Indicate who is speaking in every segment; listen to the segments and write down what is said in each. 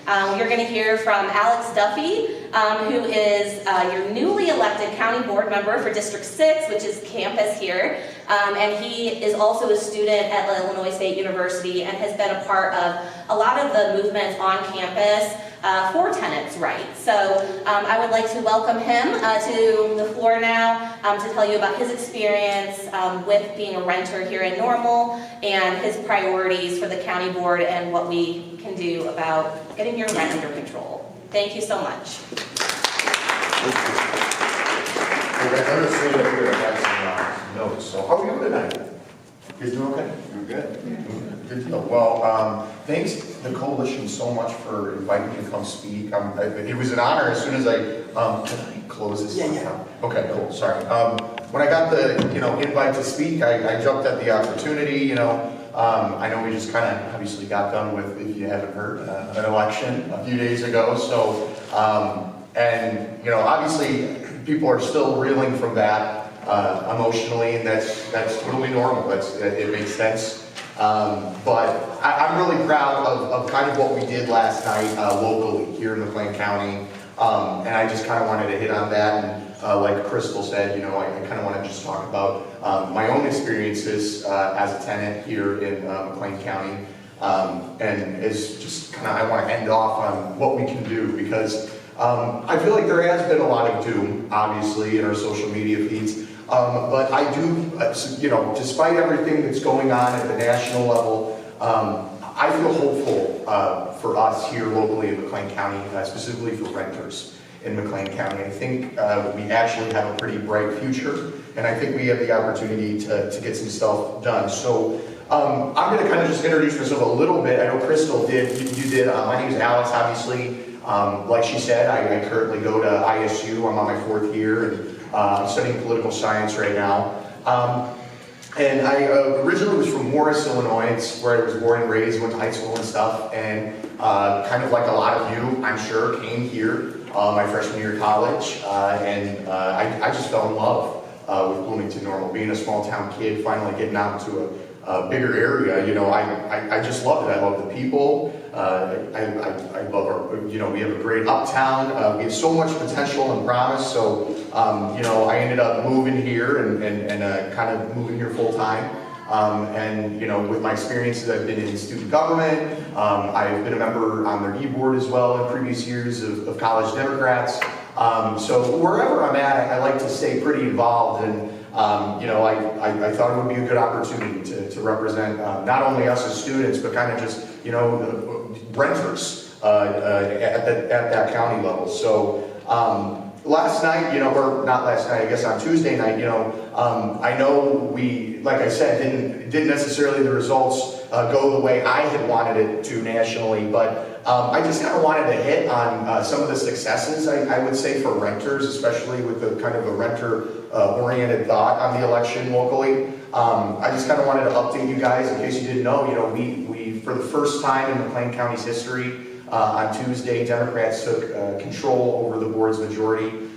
Speaker 1: You're going to hear from Alex Duffy, who is your newly elected county board member for District 6, which is campus here. And he is also a student at Illinois State University and has been a part of a lot of the movements on campus for tenants' rights. So I would like to welcome him to the floor now to tell you about his experience with being a renter here in Normal and his priorities for the county board and what we can do about getting your rent under control. Thank you so much.
Speaker 2: Okay, I'm going to say that here I have some notes. So how are you tonight? You doing okay?
Speaker 3: I'm good.
Speaker 2: Good deal. Well, thanks the coalition so much for inviting me to come speak. It was an honor as soon as can I close this?
Speaker 3: Yeah.
Speaker 2: Okay, cool. Sorry. When I got the invite to speak, I jumped at the opportunity. I know we just kind of obviously got done with, if you haven't heard, an election a few days ago. So, and obviously people are still reeling from that emotionally, and that's totally normal. It makes sense. But I'm really proud of kind of what we did last night locally here in McLean County. And I just kind of wanted to hit on that. And like Crystal said, I kind of want to just talk about my own experiences as a tenant here in McLean County. And it's just kind of, I want to end off on what we can do, because I feel like there has been a lot of doom, obviously, in our social media feeds. But I do, despite everything that's going on at the national level, I feel hopeful for us here locally in McLean County, specifically for renters in McLean County. I think we actually have a pretty bright future, and I think we have the opportunity to get some stuff done. So I'm going to kind of just introduce myself a little bit. I know Crystal did, you did. My name is Alex, obviously. Like she said, I currently go to ISU. I'm on my 4th year, and I'm studying political science right now. And I originally was from Morris, Illinois. It's where I was born and raised, went to high school and stuff. And kind of like a lot of you, I'm sure, came here my freshman year of college. And I just fell in love with Bloomington Normal. Being a small town kid, finally getting out into a bigger area, I just loved it. I love the people. I love our, we have a great uptown. We have so much potential and promise. So, I ended up moving here and kind of moving here full time. And with my experiences, I've been in student government. I've been a member on their e-board as well in previous years of College Democrats. So wherever I'm at, I like to stay pretty involved. And I thought it would be a good opportunity to represent not only us as students, but kind of just, renters at that county level. So last night, or not last night, I guess on Tuesday night, I know we, like I said, didn't necessarily the results go the way I had wanted it to nationally, but I just kind of wanted to hit on some of the successes, I would say, for renters, especially with the kind of a renter-oriented thought on the election locally. I just kind of wanted to update you guys, in case you didn't know, we for the first time in McLean County's history, on Tuesday, Democrats took control over the board's majority.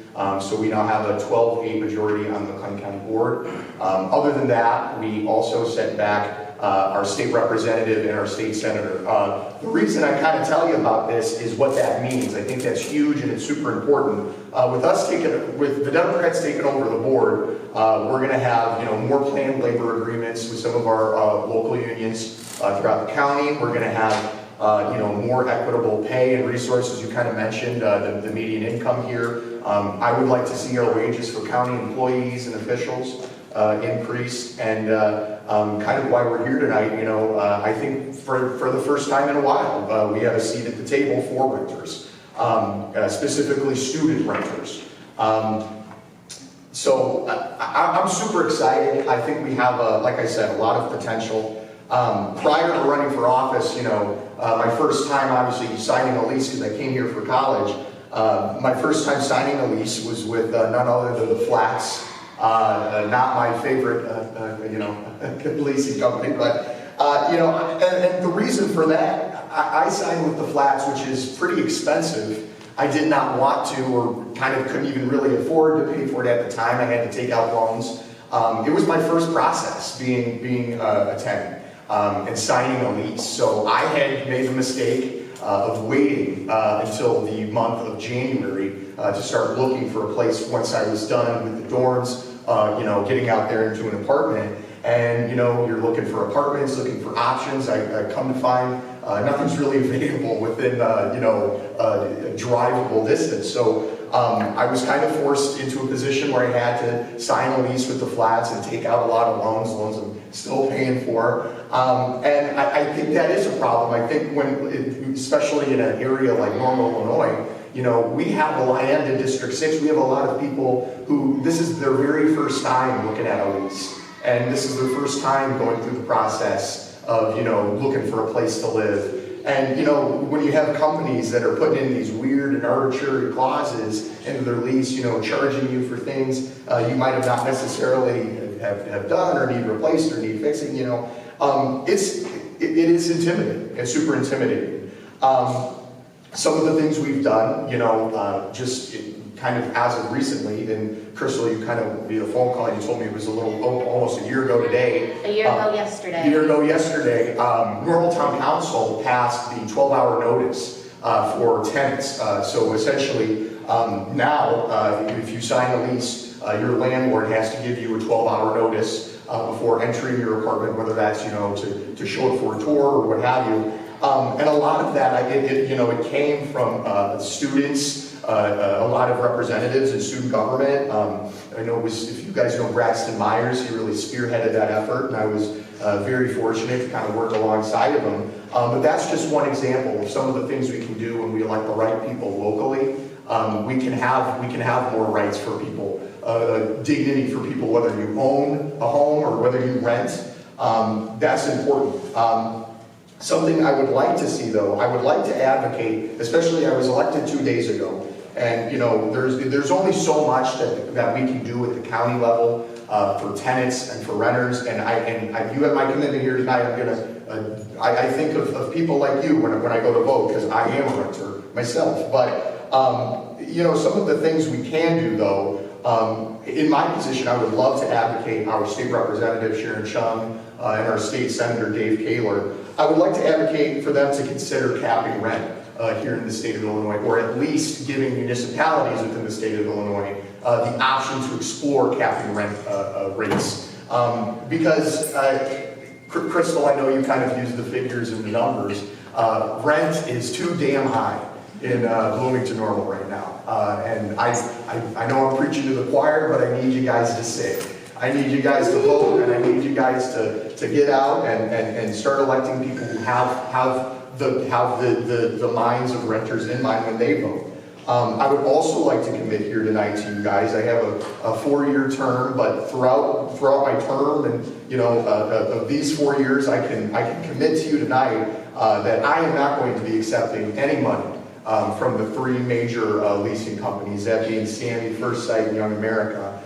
Speaker 2: So we now have a 12-8 majority on the McLean County board. Other than that, we also sent back our state representative and our state senator. The reason I kind of tell you about this is what that means. I think that's huge and it's super important. With the Democrats taking over the board, we're going to have more planned labor agreements with some of our local unions throughout the county. We're going to have more equitable pay and resources. You kind of mentioned the median income here. I would like to see our wages for county employees and officials increase, and kind of why we're here tonight. I think for the first time in a while, we have a seat at the table for renters, specifically student renters. So I'm super excited. I think we have, like I said, a lot of potential. Prior to running for office, my first time obviously signing a lease, because I came here for college, my first time signing a lease was with none other than the Flats. Not my favorite, leasing company, but, and the reason for that, I signed with the Flats, which is pretty expensive. I did not want to, or kind of couldn't even really afford to pay for it at the time. I had to take out loans. It was my first process being a tenant and signing a lease. So I had made a mistake. of waiting until the month of January to start looking for a place once I was done with the dorms, getting out there into an apartment. And, you're looking for apartments, looking for options. I come to find nothing's really available within, a drivable distance. So I was kind of forced into a position where I had to sign a lease with the flats and take out a lot of loans I'm still paying for. And I think that is a problem. I think especially in an area like Normal, Illinois, we have a lot, and in District 6, we have a lot of people who, this is their very first time looking at a lease. And this is their first time going through the process of, looking for a place to live. And, when you have companies that are putting in these weird and arbitrary clauses into their lease, charging you for things you might have not necessarily have done or need replaced or need fixing, it is intimidating. It's super intimidating. Some of the things we've done, just kind of as of recently, and Crystal, you kind of via phone call, you told me it was almost a year ago today.
Speaker 1: A year ago yesterday.
Speaker 2: A year ago yesterday, Normal Town Council passed the 12-hour notice for tenants. So essentially, now, if you sign a lease, your landlord has to give you a 12-hour notice before entering your apartment, whether that's, to show it for a tour or what have you. And a lot of that, it came from students, a lot of representatives in student government. I know if you guys know Braxton Myers, he really spearheaded that effort, and I was very fortunate to kind of work alongside of him. But that's just one example of some of the things we can do when we elect the right people locally. We can have more rights for people, dignity for people, whether you own a home or whether you rent. That's important. Something I would like to see, though, I would like to advocate, especially I was elected 2 days ago, and there's only so much that we can do at the county level for tenants and for renters, and you have my commitment here tonight. I think of people like you when I go to vote, because I am a renter myself. But some of the things we can do, though, in my position, I would love to advocate our state representative Sharon Chung and our state senator Dave Kaler. I would like to advocate for them to consider capping rent here in the state of Illinois, or at least giving municipalities within the state of Illinois the option to explore capping rent rates. Because, Crystal, I know you kind of use the figures and the numbers. Rent is too damn high in Bloomington Normal right now. And I know I'm preaching to the choir, but I need you guys to sing. I need you guys to vote, and I need you guys to get out and start electing people who have the minds of renters in mind when they vote. I would also like to commit here tonight to you guys. I have a 4-year term, but throughout my term, and of these 4 years, I can commit to you tonight that I am not going to be accepting any money from the 3 major leasing companies, that being Sammy, First Sight, and Young America,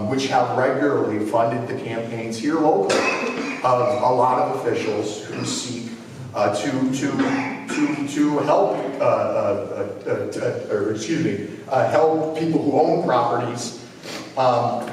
Speaker 2: which have regularly funded the campaigns here locally of a lot of officials who seek to help, help people who own properties. I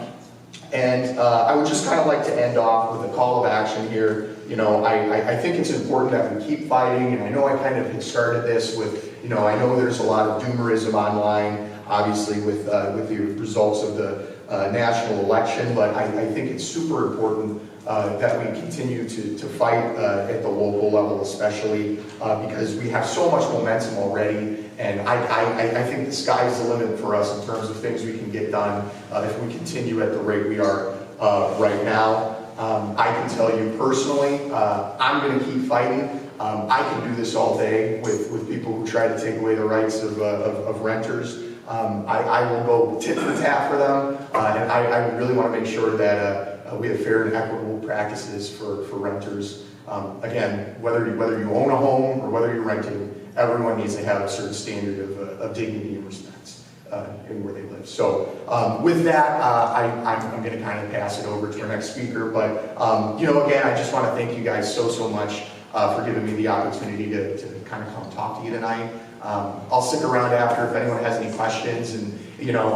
Speaker 2: would just kind of like to end off with a call of action here. I think it's important that we keep fighting, and I know I kind of had started this with, I know there's a lot of doomerism online, obviously with the results of the national election, but I think it's super important that we continue to fight at the local level, especially because we have so much momentum already, and I think the sky's the limit for us in terms of things we can get done if we continue at the rate we are right now. I can tell you personally, I'm going to keep fighting. I can do this all day with people who try to take away the rights of renters. I will go tit for tat for them, and I really want to make sure that we have fair and equitable practices for renters. Again, whether you own a home or whether you're renting, everyone needs to have a certain standard of dignity and respect in where they live. So with that, I'm going to kind of pass it over to our next speaker. But again, I just want to thank you guys so much for giving me the opportunity to kind of come talk to you tonight. I'll stick around after if anyone has any questions. And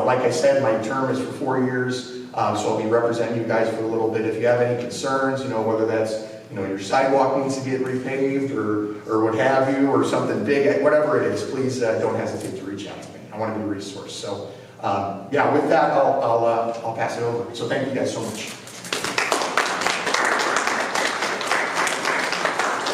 Speaker 2: like I said, my term is for 4 years, so I'll be representing you guys for a little bit. If you have any concerns, whether that's you know, your sidewalk needs to get repaved or what have you, or something big, whatever it is, please don't hesitate to reach out to me. I want to be a resource. So, yeah, with that, I'll pass it over. So thank you guys so much.